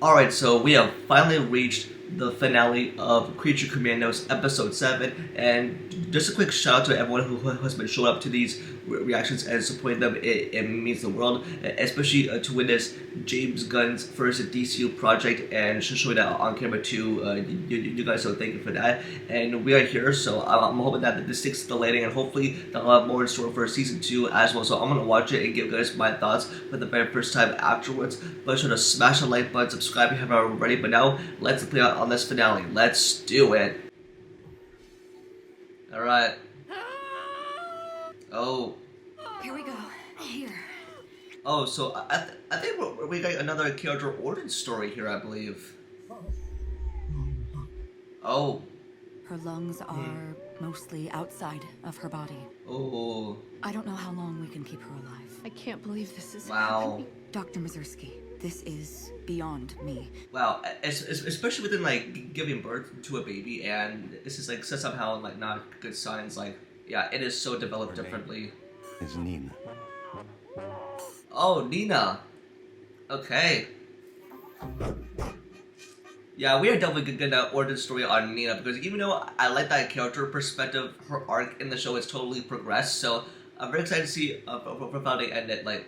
Alright, so we have finally reached the finale of Creature Commandos Episode 7, and just a quick shout out to everyone who has been showing up to these reactions and supporting them. It means the world, especially to witness James Gunn's first DCU project and showing that on camera too. You guys, so thank you for that. And we are here, so I'm hoping that this sticks to the landing, and hopefully they'll have more in store for Season 2 as well. So I'm going to watch it and give you guys my thoughts for the very first time afterwards. But sure to smash the like button, subscribe if you haven't already. But now, let's play out on this finale. Let's do it. Alright. Oh. Here we go. Here. Oh, so I think we got another character origin story here, I believe. Oh. Her lungs are mostly outside of her body. Oh. I don't know how long we can keep her alive. I can't believe this is Wow. happening. Dr. Mazursky, this is beyond me. Wow, especially within like giving birth to a baby, and this is like somehow like not good signs. Like, yeah, it is so developed differently. Is Nina. Oh, Nina. Okay. Yeah, we are definitely gonna order the story on Nina, because even though I like that character perspective, her arc in the show is totally progressed. So I'm very excited to see for how they end it. Like,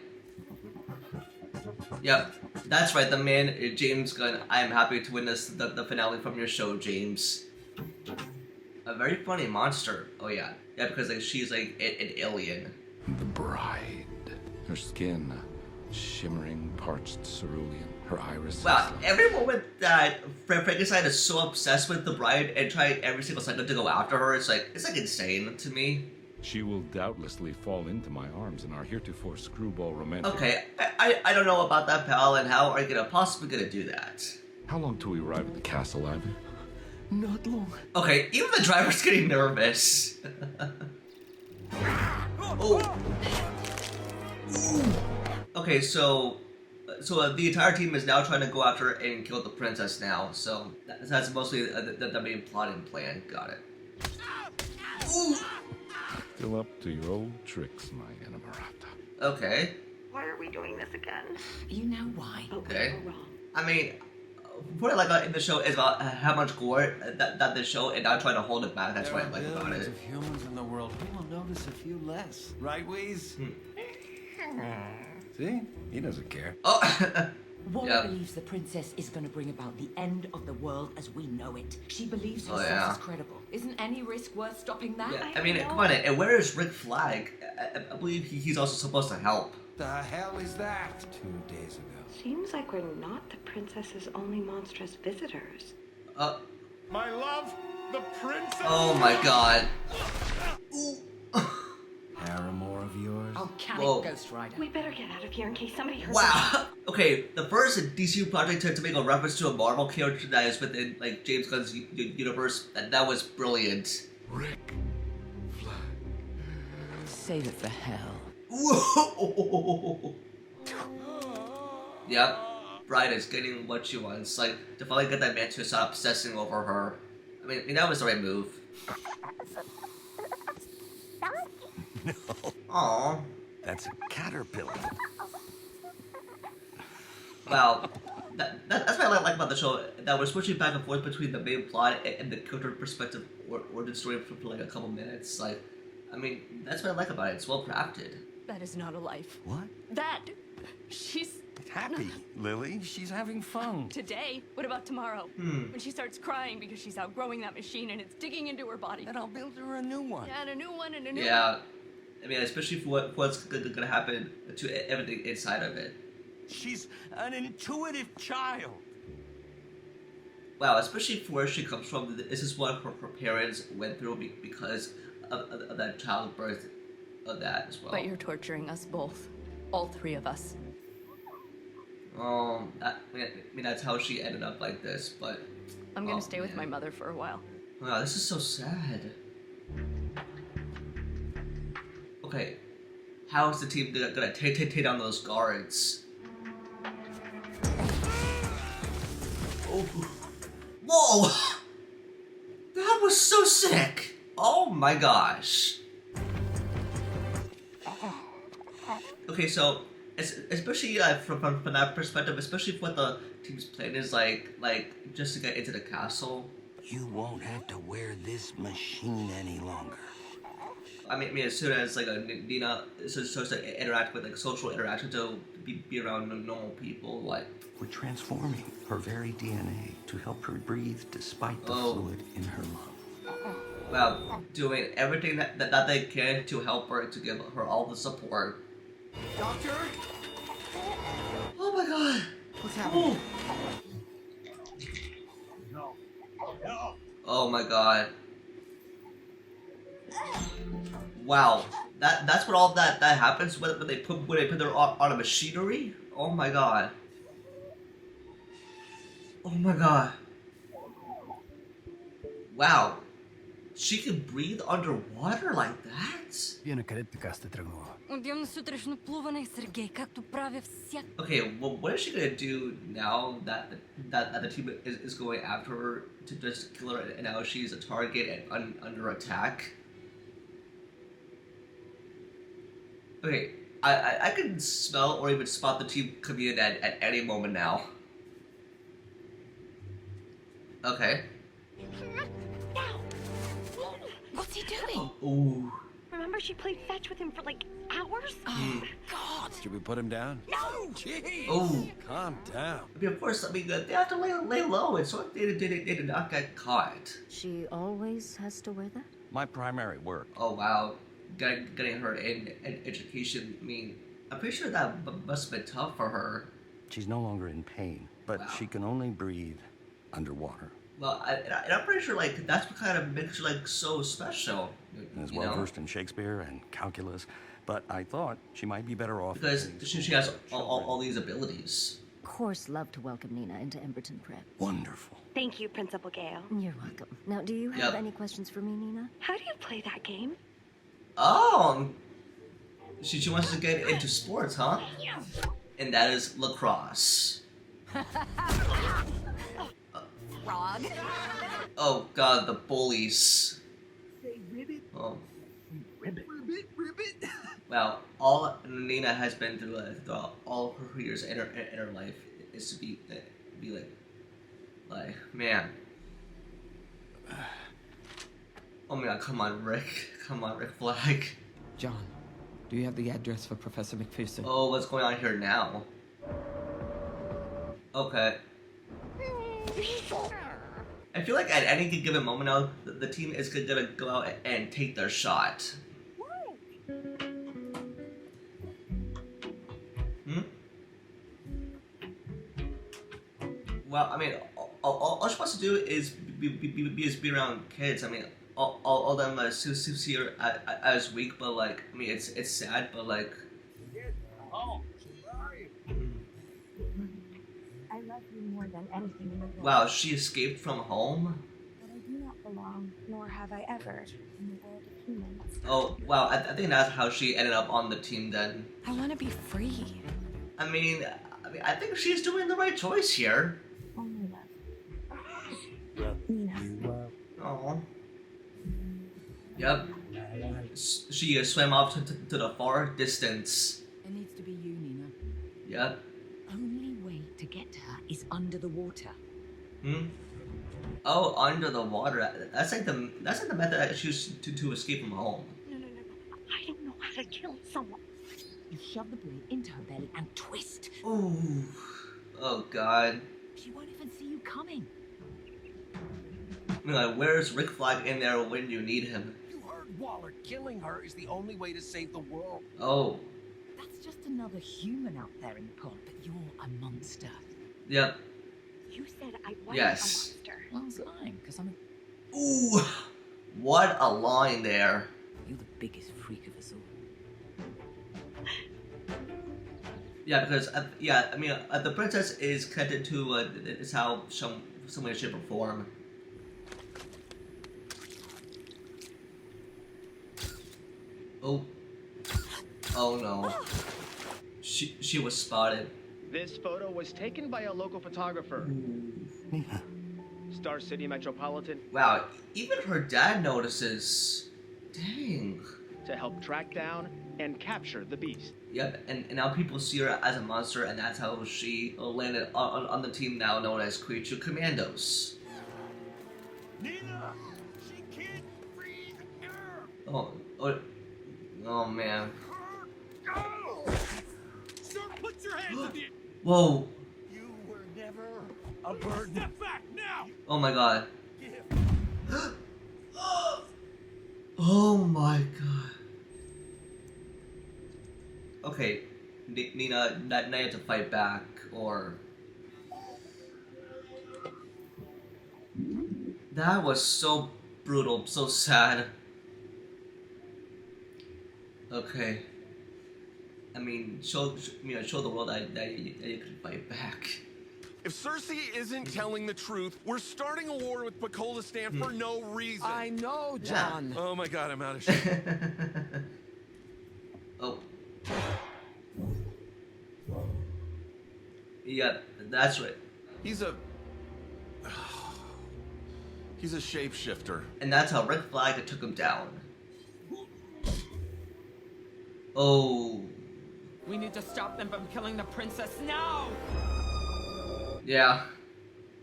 yep, that's right, the man James Gunn. I am happy to witness the finale from your show, James. A very funny monster. Oh yeah, yeah, because like she's like an alien. The bride. Her skin, shimmering, parched cerulean. Her iris. Wow, every moment that Frankenstein is so obsessed with the bride and trying every single second to go after her, it's like insane to me. She will doubtlessly fall into my arms in our heretofore screwball romantic. Okay, I don't know about that, pal, and how are you possibly gonna do that? How long till we arrive at the castle, Ivan? Not long. Okay, even the driver's getting nervous. Oh. Okay, so the entire team is now trying to go after and kill the princess now. So that's mostly the main plotting plan. Got it. Ooh. Still up to your old tricks, my enamorata. Okay. Why are we doing this again? You know why. Okay. We're wrong. I mean, what I like in the show is about how much gore that the show, and not trying to hold it back. That's what I like about Billions it. of humans in the world. We will notice a few less. Right, Wheeze? See? He doesn't care. Oh. Wanda Yeah. believes the princess is going to bring about the end of the world as we know it. She believes Oh, herself yeah. is credible. Isn't any risk worth stopping that? Yeah, I mean, come on, and where is Rick Flag? I believe he's also supposed to help. The hell is that? 2 days ago. Seems like we're not the princess's only monstrous visitors. My love, the princess. Oh my god. Paramour of yours? Oh, can Whoa. it, Ghost Rider? We better get out of here in case somebody hears Wow. Okay, the first DCU project to make a reference to a Marvel character that is within like James Gunn's universe, that was brilliant. Rick. Flag. Save it for hell. Whoa. Yep. Bride is getting what she wants. Like, to finally get that man to stop obsessing over her. I mean, that was the right move. No. Aww. That's a caterpillar. Wow. That's what I like about the show, that we're switching back and forth between the main plot and the character perspective or the story for like a couple minutes. Like, I mean, that's what I like about it. It's well crafted. That is not a life. What? She's Happy, Lily. She's having fun. today. What about tomorrow? When she starts crying because she's outgrowing that machine and it's digging into her body. And I'll build her a new one. Yeah, and a new one and a new Yeah. I mean, especially for what's gonna happen to everything inside of it. She's an intuitive child. Wow, especially for where she comes from. This is what her parents went through because of that childbirth of that as well. But you're torturing us both. All three of us. I mean, that's how she ended up like this, but... I'm gonna oh, stay with man. my mother for a while. Wow, this is so sad. Okay, how is the team gonna take down those guards? Oh. Whoa! That was so sick! Oh my gosh. Okay, so especially from that perspective, especially if what the team's plan is like just to get into the castle. You won't have to wear this machine any longer. I mean, as soon as like Nina starts to interact with like social interaction to be around normal people, like We're transforming her very DNA to help her breathe despite the fluid in her lung. well, doing everything that they can to help her, to give her all the support. Doctor? Oh my god! What's happening? Oh my god! Wow, that's what all that happens when they put their on a machinery. Oh my god! Oh my god! Wow, she can breathe underwater like that? Отивам сутрешно плуване, Сергей, както правя всяк... Okay, well, what is she gonna do now that the team is going after her to just kill her, and now she's a target and under attack? Okay, I can smell or even spot the team coming in at any moment now. Okay. What's he doing? Ooh. Remember she played fetch with him for like hours? Oh, God. Should we put him down? No! Jeez. Ooh. Calm down. I mean, of course, I mean, they have to lay low, and so they did not get caught. She always has to wear that? My primary work. Oh, wow. Getting her in education, I mean, I'm pretty sure that must have been tough for her. She's no longer in pain, but Wow. she can only breathe underwater. Well, and I'm pretty sure, like, that's what kind of makes her, like, so special. As you well know? versed in Shakespeare and calculus, but I thought she might be better off Because getting she has all these abilities. Of course, love to welcome Nina into Emberton Prep. Wonderful. Thank you, Principal Gale. You're welcome. Now, do you have Yep. any questions for me, Nina? How do you play that game? Oh! She wants to get into sports, huh? And that is lacrosse. Frog. Oh god, the bullies. Oh. Wow, all Nina has been through, throughout all her years in her life is to be like, man. Oh my god, come on, Rick. Come on, Rick Flag. John, do you have the address for Professor McPherson? Oh, what's going on here now? Okay. I feel like at any given moment now, the team is gonna go out and take their shot. Well, I mean, all she wants to do is be around kids. I mean, all of them see her as weak, but like, I mean, it's sad, but like. I love you more than anything in the world. Wow, she escaped from home? But I do not belong, nor have I ever, in the world of humans. Oh, wow, I think that's how she ended up on the team then. I want to be free. I mean, I think she's doing the right choice here. Only love. Nina. Oh. Yep. She swam off to the far distance. It needs to be you, Nina. Yep. Only way to get to her is under the water. Hmm. Oh, under the water. That's like the method I choose to escape from home. No. I don't know how to kill someone. You shove the blade into her belly and twist. Ooh. Oh God. She won't even see you coming. I mean, like, where's Rick Flag in there when you need him? You heard Waller. Killing her is the only way to save the world. Oh. That's just another human out there in the pond, but you're a monster. Yep. You said I wasn't Yes. a monster. Well, I was lying, because I'm a... Ooh. What a line there. You're the biggest freak of us all. Yeah, because I mean, the princess is connected to is how some way, shape, or form. Oh. Oh no. She was spotted. This photo was taken by a local photographer. Star City Metropolitan. Wow, even her dad notices. Dang. To help track down and capture the beast. Yep, and now people see her as a monster, and that's how she landed on the team now known as Creature Commandos. Nina, she can't breathe air. Oh man. Go! Sir, put your hands on the. Whoa. You were never a burden. Step back now. Oh my god. Oh my god. Okay, Nina, now you have to fight back, or... That was so brutal, so sad. Okay. I mean, show the world that you can fight back. If Cersei isn't telling the truth, we're starting a war with Bakolistan for no reason. I know, John. Oh my god, I'm out of shit. Oh. Yeah, that's right. He's a shapeshifter. And that's how Red Flag took him down. Oh. We need to stop them from killing the princess now! Yeah.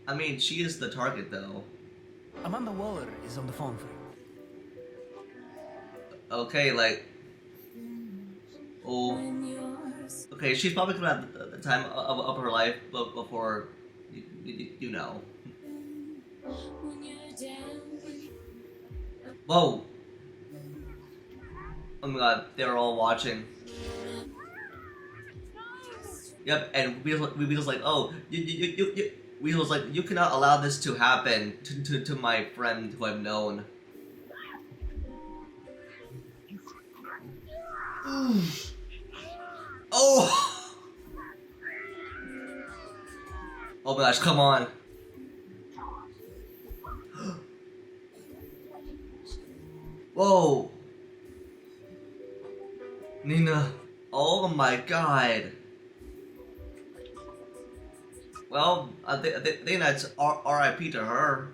I mean, she is the target, though. Amanda Waller is on the phone for you. Okay, like... Oh. Okay, she's probably coming at the time of her life before, you know. Whoa! Oh my god, they're all watching. Yep, and Weasel's like, oh, Weasel's like, you cannot allow this to happen to my friend who I've known. Oh! Oh my gosh, come on. Whoa! Nina. Oh my god. Well, I think that's R.I.P. to her.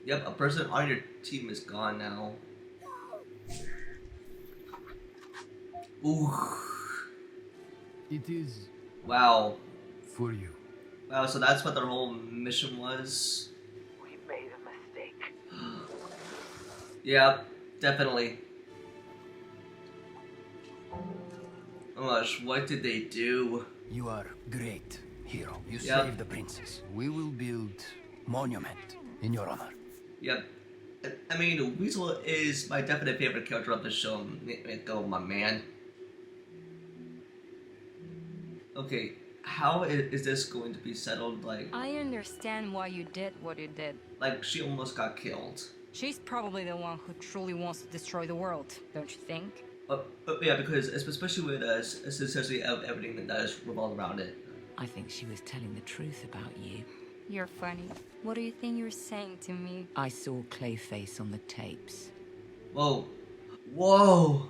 Yep, a person on your team is gone now. Ooh. It is. Wow. For you. Wow, so that's what their whole mission was? We made a mistake. Yeah, definitely. Oh gosh, what did they do? You are great, hero. You Yep. saved the princess. We will build monument in your honor. Yep. I mean, Weasel is my definite favorite character of the show. Go, my man. Okay, how is this going to be settled? Like, I understand why you did what you did. like she almost got killed. She's probably the one who truly wants to destroy the world, don't you think? Yeah, because especially with essentially everything that does revolve around it. I think she was telling the truth about you. You're funny. What do you think you're saying to me? I saw Clayface on the tapes. Whoa. Whoa.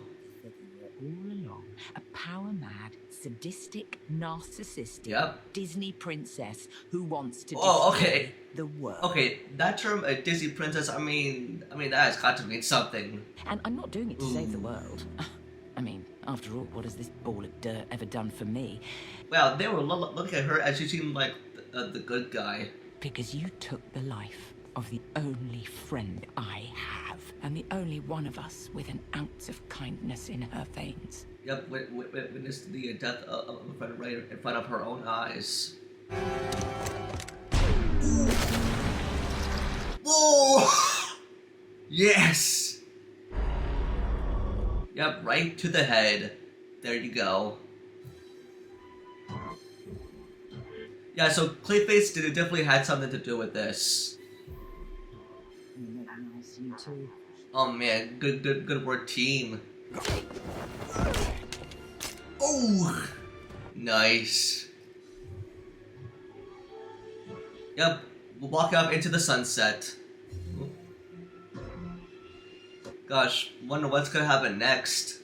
All along, a power-mad, sadistic, narcissistic Yep. Disney princess who wants to Oh, destroy okay. the world. Okay, that term, a Disney princess, I mean that has got to mean something. And I'm not doing it to save the world. I mean, after all, what has this ball of dirt ever done for me? Well, they were looking at her and she seemed like the good guy. Because you took the life of the only friend I have, and the only one of us with an ounce of kindness in her veins. Yep, witnessed the death of a friend right in front of her own eyes. Whoa! Yes! Yep, right to the head. There you go. Yeah, so Clayface definitely had something to do with this. Nice, you too. Oh man, good work, team. Oh, nice. Yep, we'll walk up into the sunset. Gosh, wonder what's gonna happen next.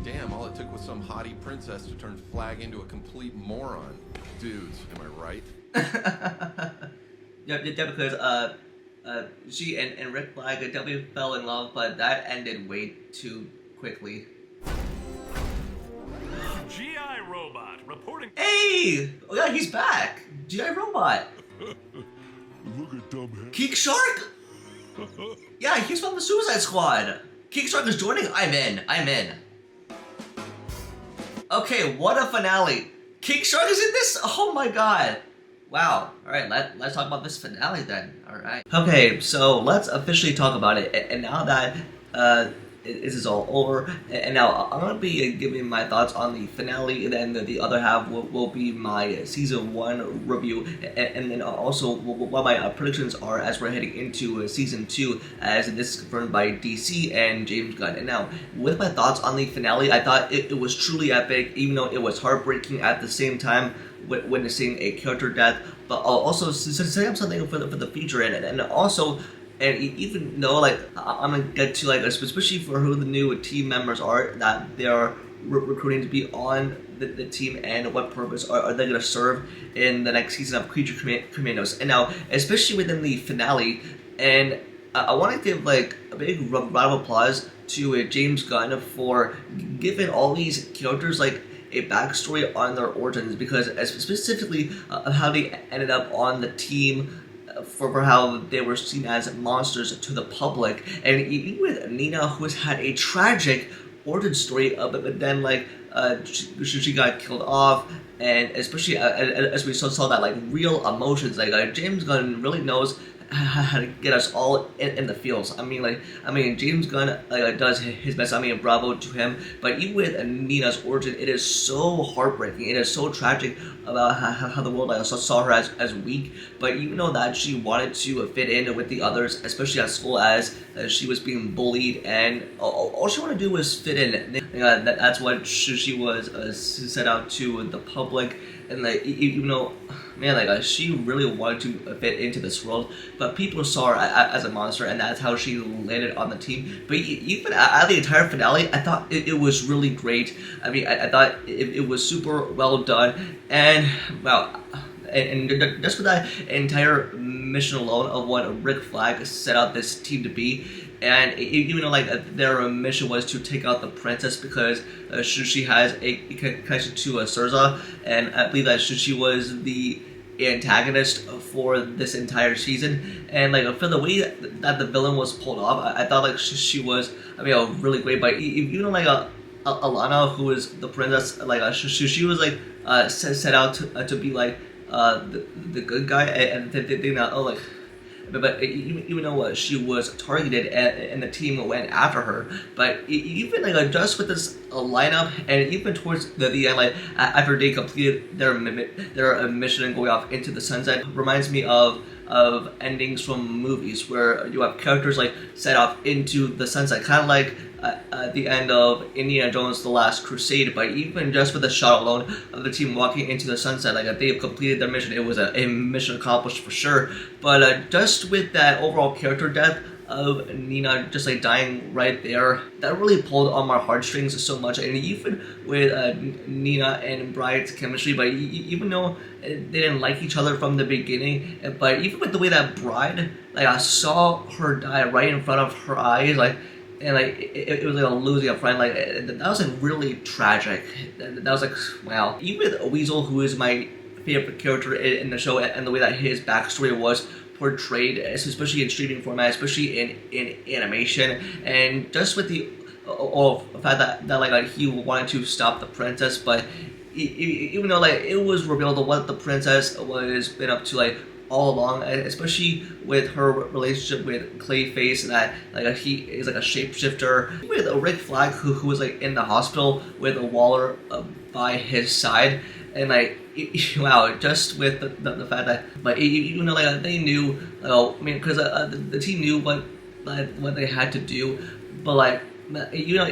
Damn, all it took was some haughty princess to turn Flag into a complete moron. Dudes, am I right? Yep, because she and Rick Flag definitely fell in love, but that ended way too quickly. GI Robot reporting. Hey! Oh yeah, he's back! GI Robot! Look at Dumbhead. King Shark? Yeah, he's from the Suicide Squad! King Shark is joining? I'm in. Okay, what a finale! King Shark is in this? Oh my god! Wow. Alright, let's talk about this finale then. Alright. Okay, so let's officially talk about it. And now that this is all over, and now I'm going to be giving my thoughts on the finale, and then the other half will be my Season 1 review, and then also what my predictions are as we're heading into Season 2, as this is confirmed by DC and James Gunn. And now, with my thoughts on the finale, I thought it was truly epic, even though it was heartbreaking at the same time, witnessing a character death, but also setting up something for the future, and also, and even though like I'm gonna get to like especially for who the new team members are that they are recruiting to be on the team, and what purpose are they gonna serve in the next season of Creature Commandos. And now, especially within the finale, and I want to give like a big round of applause to James Gunn for giving all these characters like a backstory on their origins, because specifically how they ended up on the team, for how they were seen as monsters to the public, and even with Nina, who has had a tragic origin story, but then like she got killed off, and especially as we saw that like real emotions, like James Gunn really knows how to get us all in the feels. I mean, James Gunn does his best. I mean, bravo to him. But even with Nina's origin, it is so heartbreaking. It is so tragic about how the world saw her as weak. But you know that she wanted to fit in with the others, especially at school, as she was being bullied, and all she wanted to do was fit in. That's what she was set out to the public. And like, even though, man, like she really wanted to fit into this world, but people saw her as a monster, and that's how she landed on the team. But even at the entire finale, I thought it was really great. I mean, I thought it was super well done, and well, and just for that entire mission alone of what Rick Flag set out this team to be. And even though like their mission was to take out the princess, because she has a connection to Surza, and I believe that she was the antagonist for this entire season. And like for the way that the villain was pulled off, I thought like she was, I mean, really great. But even though like Alana, who is the princess, like she was like set out to be like the good guy, and they not like. But even though she was targeted and the team went after her, but even like just with this lineup, and even towards the end, like after they completed their mission and going off into the sunset, reminds me of endings from movies where you have characters like set off into the sunset, kind of like at the end of Indiana Jones: The Last Crusade. But even just with the shot alone of the team walking into the sunset, like they've completed their mission, it was a mission accomplished for sure. But just with that overall character death of Nina just like dying right there, that really pulled on my heartstrings so much. And even with Nina and Bride's chemistry, but even though they didn't like each other from the beginning, but even with the way that Bride, like I saw her die right in front of her eyes, like, and like it was like a losing a friend, like that was like really tragic. That was like, wow. Even with Weasel, who is my favorite character in the show, and the way that his backstory was portrayed, especially in streaming format, especially in animation, and just with the fact that like he wanted to stop the princess, but even though like it was revealed what the princess was been up to like all along, especially with her relationship with Clayface, that like he is like a shapeshifter, with Rick Flag who was like in the hospital with a Waller by his side. And like, wow, just with the fact that, like, even though like they knew, I mean, because the team knew what they had to do, but like, you know,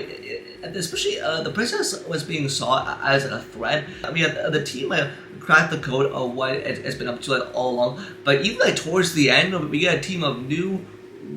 especially the princess was being saw as a threat. I mean, the team like cracked the code of what it's been up to like all along. But even like towards the end, we get a team of new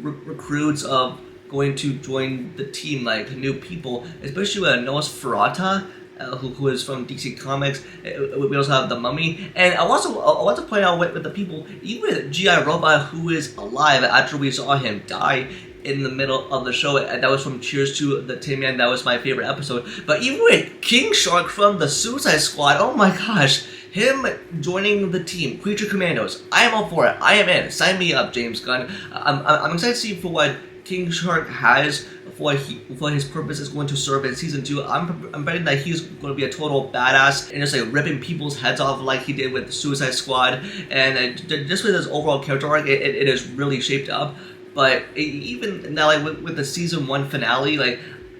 recruits of going to join the team, like new people, especially with Nosferatu. who is from DC Comics. We also have the Mummy, and I want to point out with the people, even G.I. Robot, who is alive after we saw him die in the middle of the show, and that was from Cheers to the Tin Man. That was my favorite episode. But even with King Shark from the Suicide Squad, oh my gosh, him joining the team, Creature Commandos, I am all for it. I am in. Sign me up, James Gunn. I'm excited to see for what King Shark has, for what his purpose is going to serve in season 2. I'm betting that he's going to be a total badass and just like ripping people's heads off like he did with the Suicide Squad. And just with his overall character arc, it is really shaped up. But even now, like with the season 1 finale, like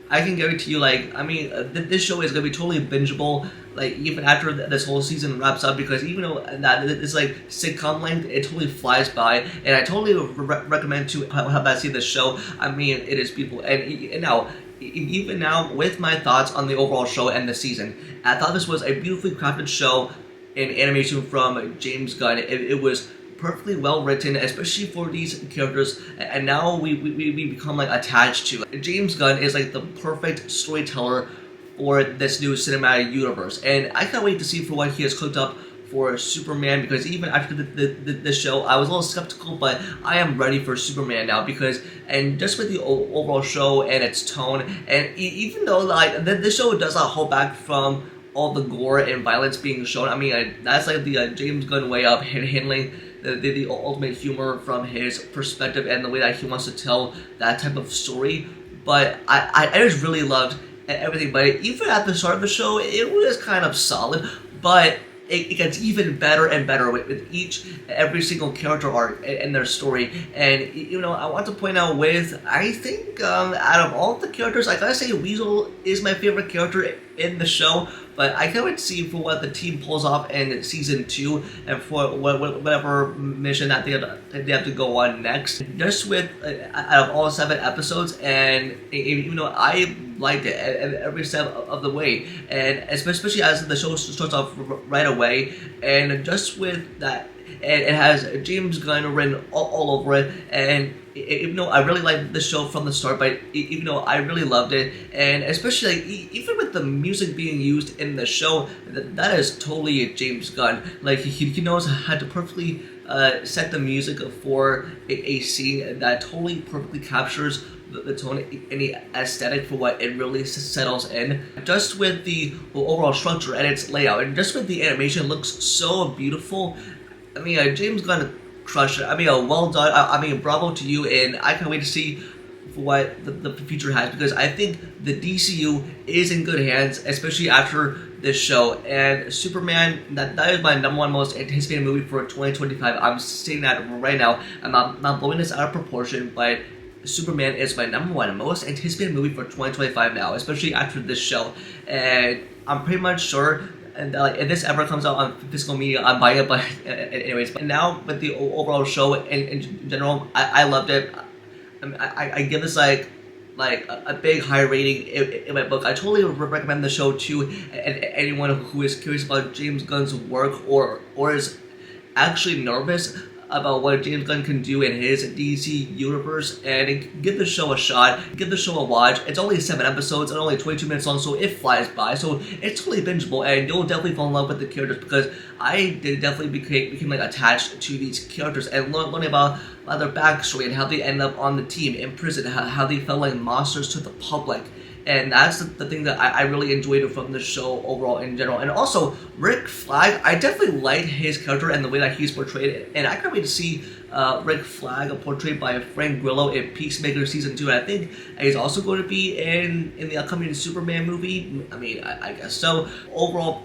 I can guarantee you, like, I mean, this show is gonna be totally bingeable, like even after this whole season wraps up, because even though that it's like sitcom length, it totally flies by, and I totally recommend to have that see this show. I mean, it is beautiful, and now. Even now, with my thoughts on the overall show and the season, I thought this was a beautifully crafted show in animation from James Gunn. It was perfectly well written, especially for these characters, and now we become like attached to it. James Gunn is like the perfect storyteller for this new cinematic universe, and I can't wait to see for what he has cooked up for Superman, because even after the show, I was a little skeptical, but I am ready for Superman now, because, and just with the overall show and its tone, and even though like this show does not hold back from all the gore and violence being shown, I mean, that's like the James Gunn way of handling the ultimate humor from his perspective and the way that he wants to tell that type of story. But I just really loved everything. But even at the start of the show, it was kind of solid, but it gets even better and better with every single character arc and their story. And you know, I want to point out I think out of all the characters, I gotta say Weasel is my favorite character in the show. But I can't wait to see for what the team pulls off in season 2 and for whatever mission that they have to go on next. Just with out of all 7 episodes, and even though I liked it every step of the way, and especially as the show starts off right away, and just with that, and it has James Gunn written all over it, and even though I really liked the show from the start, but even though I really loved it, and especially like, even with the music being used in the show, that is totally James Gunn. Like he knows how to perfectly set the music for a scene that totally perfectly captures the tone and the aesthetic for what it really settles in. Just with the overall structure and its layout, and just with the animation, it looks so beautiful. I mean, James Gunn crushed it. I mean, well done. I mean, bravo to you, and I can't wait to see for what the future has, because I think the DCU is in good hands, especially after this show. And Superman, that is my #1 most anticipated movie for 2025. I'm saying that right now. I'm not blowing this out of proportion, but Superman is my #1 most anticipated movie for 2025 now, especially after this show. And I'm pretty much sure, and like if this ever comes out on physical media, I'm buying it. But anyways, but now with the overall show in general, I loved it. I give this like a big high rating in my book. I totally recommend the show to anyone who is curious about James Gunn's work, or is actually nervous about what James Gunn can do in his DC universe, and give the show a shot, give the show a watch. It's only 7 episodes and only 22 minutes long, so it flies by, so it's totally bingeable, and you'll definitely fall in love with the characters, because I definitely became like attached to these characters, and learning about their backstory and how they end up on the team in prison, how they felt like monsters to the public. And that's the thing that I really enjoyed from the show overall in general. And also, Rick Flag, I definitely liked his character and the way that he's portrayed. And I can't wait to see Rick Flag portrayed by Frank Grillo in Peacemaker Season 2. And I think he's also going to be in the upcoming Superman movie. I mean, I guess so. Overall,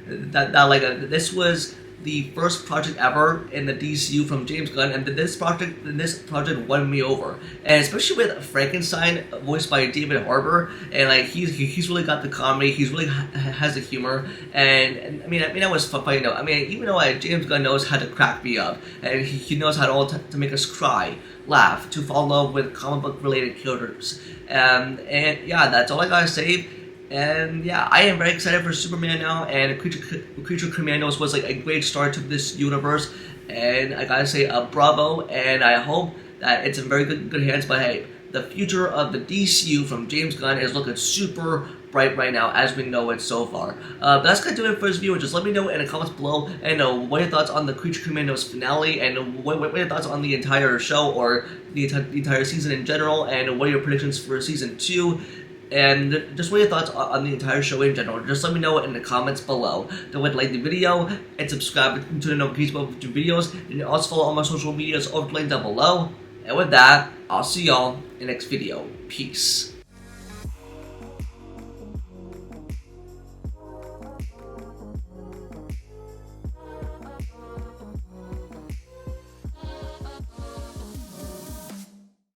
this was the first project ever in the DCU from James Gunn, and this project won me over. And especially with Frankenstein, voiced by David Harbour, and like he's really got the comedy, he's really has the humor, and I mean that was funny. I mean, even though James Gunn knows how to crack me up, and he knows how to make us cry, laugh, to fall in love with comic book related characters, and yeah, that's all I gotta say. And yeah, I am very excited for Superman now, and Creature Commandos was like a great start to this universe, and I gotta say bravo, and I hope that it's in very good hands. But hey, the future of the DCU from James Gunn is looking super bright right now as we know it so far. But that's gonna do it for this video. Just let me know in the comments below, and what are your thoughts on the Creature Commandos finale, and what are your thoughts on the entire show, or the entire season in general, and what are your predictions for season 2, and just what are your thoughts on the entire show in general. Just let me know in the comments below. Don't forget to like the video and subscribe to the notifications for future videos, and also follow all my social medias over linked down below. And with that, I'll see y'all in the next video. Peace.